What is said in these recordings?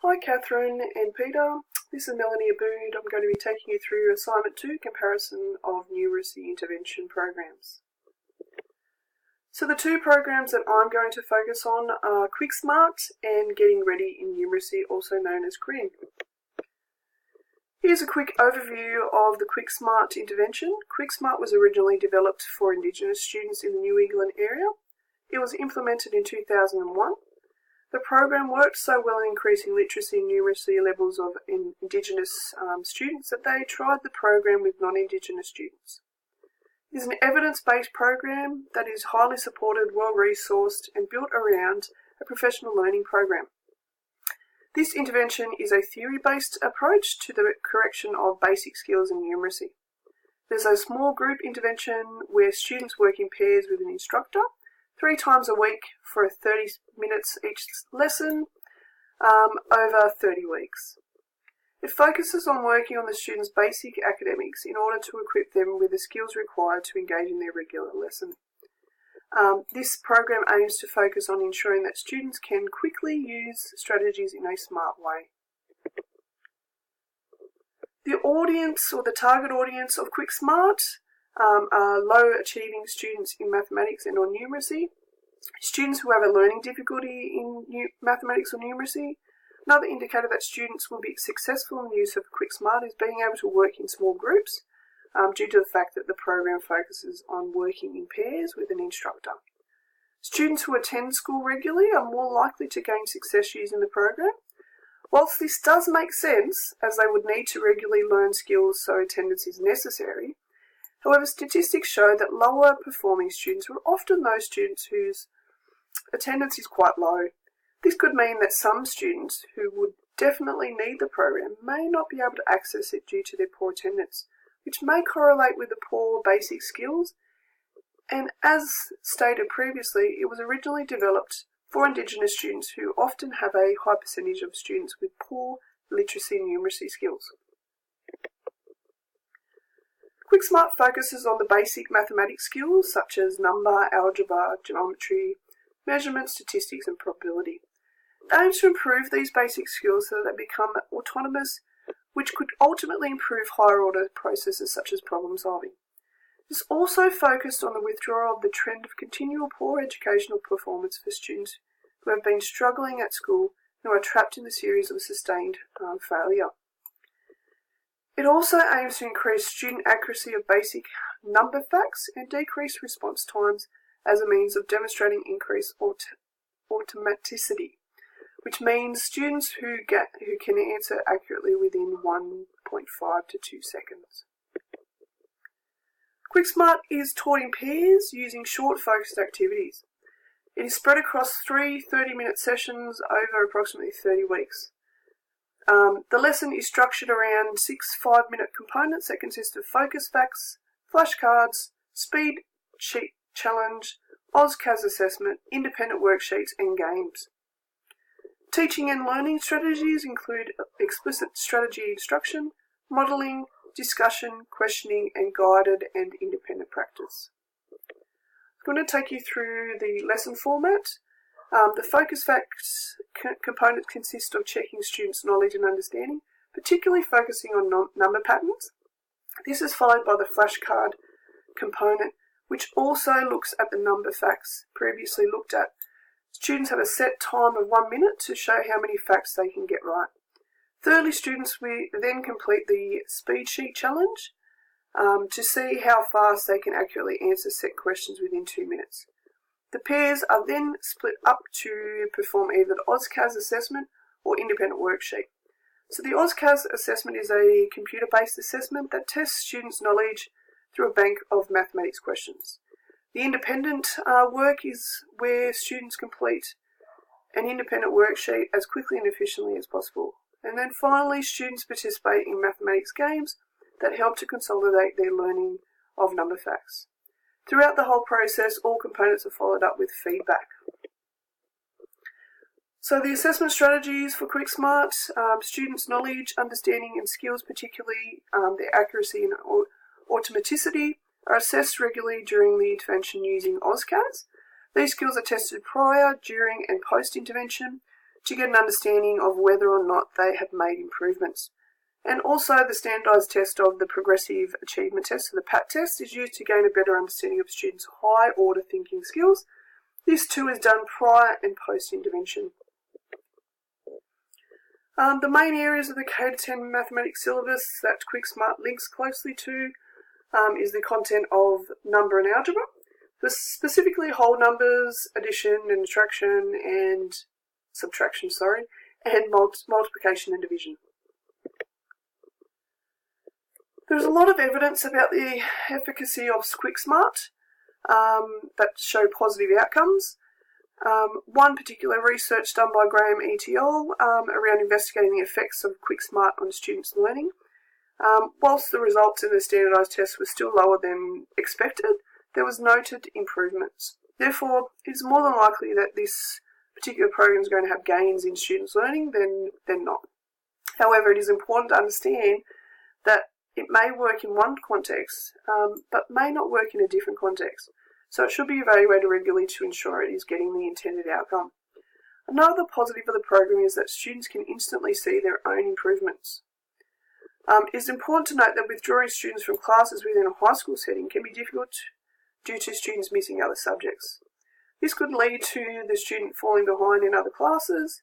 Hi Catherine and Peter, this is Melanie Abood. I'm going to be taking you through Assignment 2, Comparison of Numeracy Intervention Programs. So the two programs that I'm going to focus on are QuickSmart and Getting Ready in Numeracy, also known as QRIN. Here's a quick overview of the QuickSmart intervention. QuickSmart was originally developed for Indigenous students in the New England area. It was implemented in 2001. The program worked so well in increasing literacy and numeracy levels of Indigenous students that they tried the program with non-Indigenous students. It is an evidence-based program that is highly supported, well-resourced and built around a professional learning program. This intervention is a theory-based approach to the correction of basic skills in numeracy. There's a small group intervention where students work in pairs with an instructor 3 times a week for 30 minutes each lesson over 30 weeks. It focuses on working on the students' basic academics in order to equip them with the skills required to engage in their regular lesson. This program aims to focus on ensuring that students can quickly use strategies in a smart way. The audience or the target audience of QuickSmart are low-achieving students in mathematics and or numeracy, students who have a learning difficulty in mathematics or numeracy. Another indicator that students will be successful in the use of QuickSmart is being able to work in small groups due to the fact that the program focuses on working in pairs with an instructor. Students who attend school regularly are more likely to gain success using the program. Whilst this does make sense, as they would need to regularly learn skills so attendance is necessary, however, statistics show that lower performing students are often those students whose attendance is quite low. This could mean that some students who would definitely need the program may not be able to access it due to their poor attendance, which may correlate with the poor basic skills. And as stated previously, it was originally developed for Indigenous students who often have a high percentage of students with poor literacy and numeracy skills. QuickSmart focuses on the basic mathematics skills such as number, algebra, geometry, measurement, statistics and probability. It aims to improve these basic skills so that they become autonomous, which could ultimately improve higher order processes such as problem solving. It is also focused on the withdrawal of the trend of continual poor educational performance for students who have been struggling at school and are trapped in the series of sustained failure. It also aims to increase student accuracy of basic number facts and decrease response times as a means of demonstrating increased automaticity, which means students who can answer accurately within 1.5 to 2 seconds. QuickSmart is taught in pairs using short focused activities. It is spread across 3 30-minute sessions over approximately 30 weeks. The lesson is structured around 6 5-minute components that consist of focus facts, flashcards, speed sheet challenge, AUSCAS assessment, independent worksheets and games. Teaching and learning strategies include explicit strategy instruction, modelling, discussion, questioning and guided and independent practice. I'm going to take you through the lesson format. The focus facts components consist of checking students' knowledge and understanding, particularly focusing on number patterns. This is followed by the flashcard component, which also looks at the number facts previously looked at. Students have a set time of 1 minute to show how many facts they can get right. Thirdly, students will then complete the speed sheet challenge to see how fast they can accurately answer set questions within 2 minutes. The pairs are then split up to perform either the AUSCAS assessment or independent worksheet. So the AUSCAS assessment is a computer-based assessment that tests students' knowledge through a bank of mathematics questions. The independent work is where students complete an independent worksheet as quickly and efficiently as possible. And then finally, students participate in mathematics games that help to consolidate their learning of number facts. Throughout the whole process, all components are followed up with feedback. So the assessment strategies for QuickSmart, students' knowledge, understanding and skills, particularly their accuracy and automaticity, are assessed regularly during the intervention using AUSCAS. These skills are tested prior, during and post-intervention to get an understanding of whether or not they have made improvements. And also the standardised test of the Progressive Achievement Test, so the PAT test, is used to gain a better understanding of students' high-order thinking skills. This too is done prior and post-intervention. The main areas of the K-10 mathematics syllabus that QuickSmart links closely to is the content of number and algebra, specifically whole numbers, addition and subtraction, and multiplication and division. There's a lot of evidence about the efficacy of QuickSmart that show positive outcomes. One particular research done by Graham et al. Around investigating the effects of QuickSmart on students' learning. Whilst the results in the standardised test were still lower than expected, there was noted improvements. Therefore, it is more than likely that this particular program is going to have gains in students' learning than not. However, it is important to understand that it may work in one context, but may not work in a different context. So it should be evaluated regularly to ensure it is getting the intended outcome. Another positive of the program is that students can instantly see their own improvements. It is important to note that withdrawing students from classes within a high school setting can be difficult due to students missing other subjects. This could lead to the student falling behind in other classes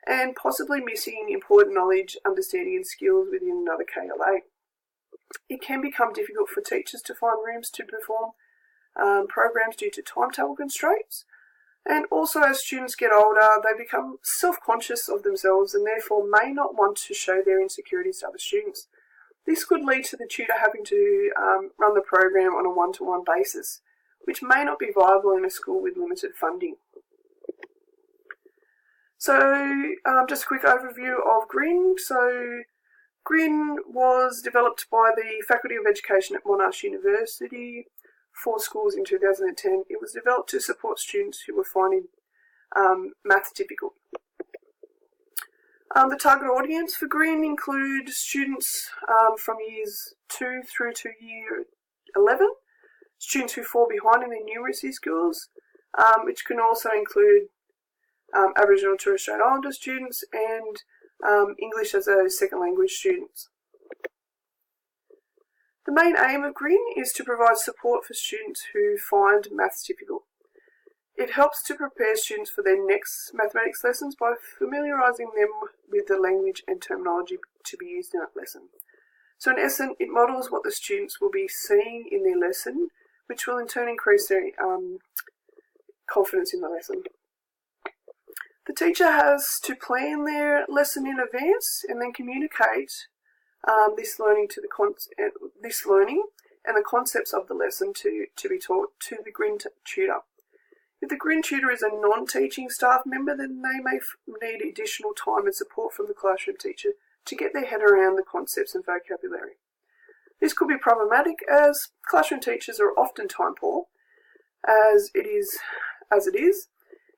and possibly missing important knowledge, understanding and skills within another KLA. It can become difficult for teachers to find rooms to perform programs due to timetable constraints, and also as students get older they become self-conscious of themselves and therefore may not want to show their insecurities to other students. This could lead to the tutor having to run the program on a one-to-one basis, which may not be viable in a school with limited funding. So just a quick overview of GRIN. So GRIN was developed by the Faculty of Education at Monash University for schools in 2010. It was developed to support students who were finding math difficult. The target audience for GRIN include students from years 2 through to year 11, students who fall behind in their numeracy skills, which can also include Aboriginal and Torres Strait Islander students and English as a second language students. The main aim of GRIN is to provide support for students who find maths difficult. It helps to prepare students for their next mathematics lessons by familiarising them with the language and terminology to be used in that lesson. So in essence, it models what the students will be seeing in their lesson, which will in turn increase their confidence in the lesson. The teacher has to plan their lesson in advance and then communicate this learning and the concepts of the lesson to be taught to the GRIN tutor. If the GRIN tutor is a non-teaching staff member, then they may need additional time and support from the classroom teacher to get their head around the concepts and vocabulary. This could be problematic as classroom teachers are often time poor, as it is,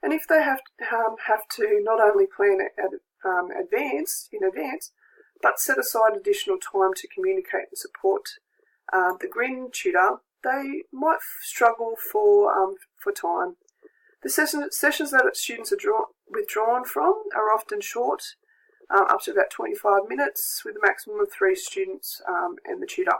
and if they have to not only plan in advance, but set aside additional time to communicate and support the GRIN tutor, they might struggle for time. The sessions that students are withdrawn from are often short, up to about 25 minutes, with a maximum of 3 students and the tutor.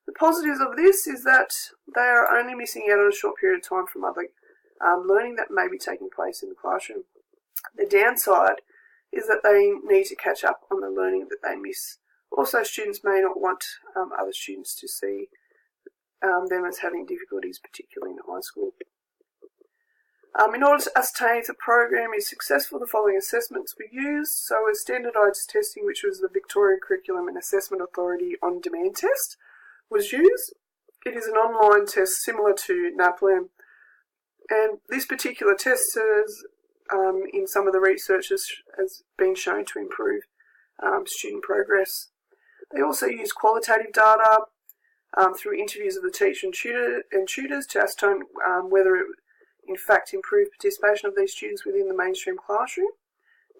The positives of this is that they are only missing out on a short period of time from other learning that may be taking place in the classroom. The downside is that they need to catch up on the learning that they miss. Also, students may not want other students to see them as having difficulties, particularly in high school. In order to ascertain if the program is successful, the following assessments were used. So a standardised testing, which was the Victoria Curriculum and Assessment Authority on-demand test, was used. It is an online test similar to NAPLAN. And this particular test has, in some of the research, has been shown to improve student progress. They also use qualitative data through interviews of the teacher and tutors to ascertain whether it in fact improved participation of these students within the mainstream classroom.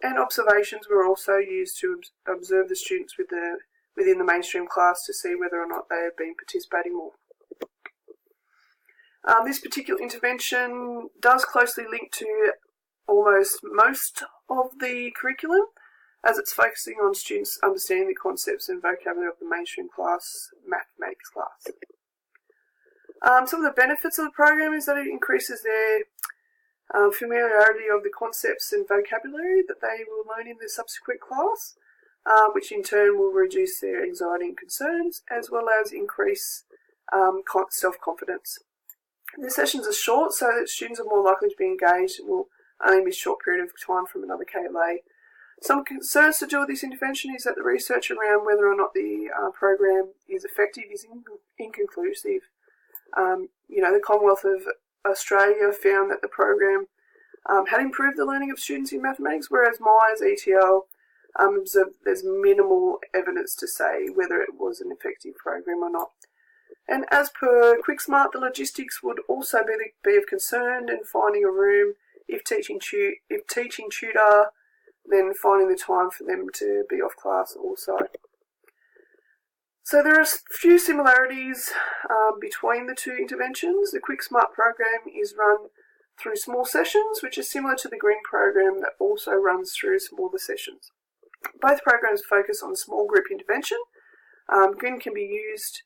And observations were also used to observe the students within the mainstream class to see whether or not they have been participating more. This particular intervention does closely link to almost most of the curriculum, as it's focusing on students understanding the concepts and vocabulary of the mainstream class, mathematics class. Some of the benefits of the program is that it increases their familiarity of the concepts and vocabulary that they will learn in the subsequent class, which in turn will reduce their anxiety and concerns, as well as increase self-confidence. The sessions are short, so that students are more likely to be engaged and will only miss a short period of time from another KLA. Some concerns to do with this intervention is that the research around whether or not the program is effective is inconclusive. The Commonwealth of Australia found that the program had improved the learning of students in mathematics, whereas Myers ETL observed there's minimal evidence to say whether it was an effective program or not. And as per QuickSmart, the logistics would also be of concern in finding a room, if teaching tutor, then finding the time for them to be off class also. So there are a few similarities between the two interventions. The QuickSmart program is run through small sessions, which is similar to the Green program that also runs through smaller sessions. Both programs focus on small group intervention. Green can be used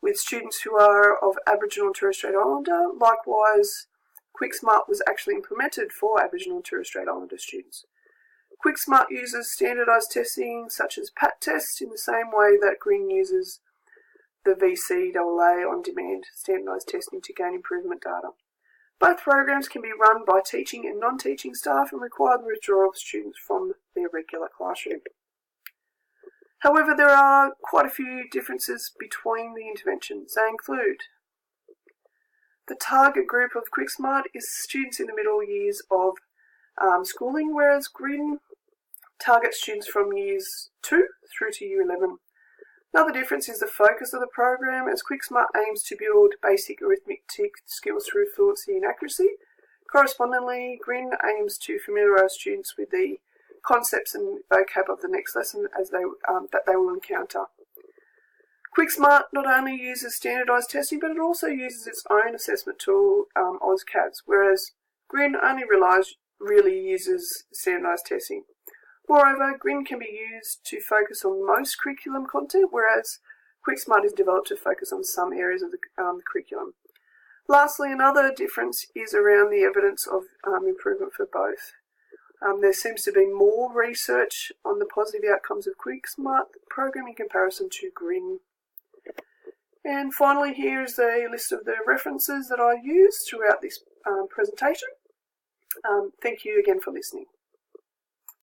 with students who are of Aboriginal and Torres Strait Islander. Likewise, QuickSmart was actually implemented for Aboriginal and Torres Strait Islander students. QuickSmart uses standardised testing such as PAT tests in the same way that Green uses the VCAA on-demand standardised testing to gain improvement data. Both programs can be run by teaching and non-teaching staff and require the withdrawal of students from their regular classroom. However, there are quite a few differences between the interventions. They include the target group of QuickSmart is students in the middle years of schooling, whereas Green targets students from years 2 through to year 11. Another difference is the focus of the program, as QuickSmart aims to build basic arithmetic skills through fluency and accuracy. Correspondingly, Green aims to familiarise students with the concepts and vocab of the next lesson as that they will encounter. QuickSmart not only uses standardised testing, but it also uses its own assessment tool, AusCADS, whereas Green only really uses standardised testing. Moreover, Green can be used to focus on most curriculum content, whereas QuickSmart is developed to focus on some areas of the curriculum. Lastly, another difference is around the evidence of improvement for both. There seems to be more research on the positive outcomes of QuickSmart program in comparison to Green. And finally, here is a list of the references that I used throughout this presentation. Thank you again for listening.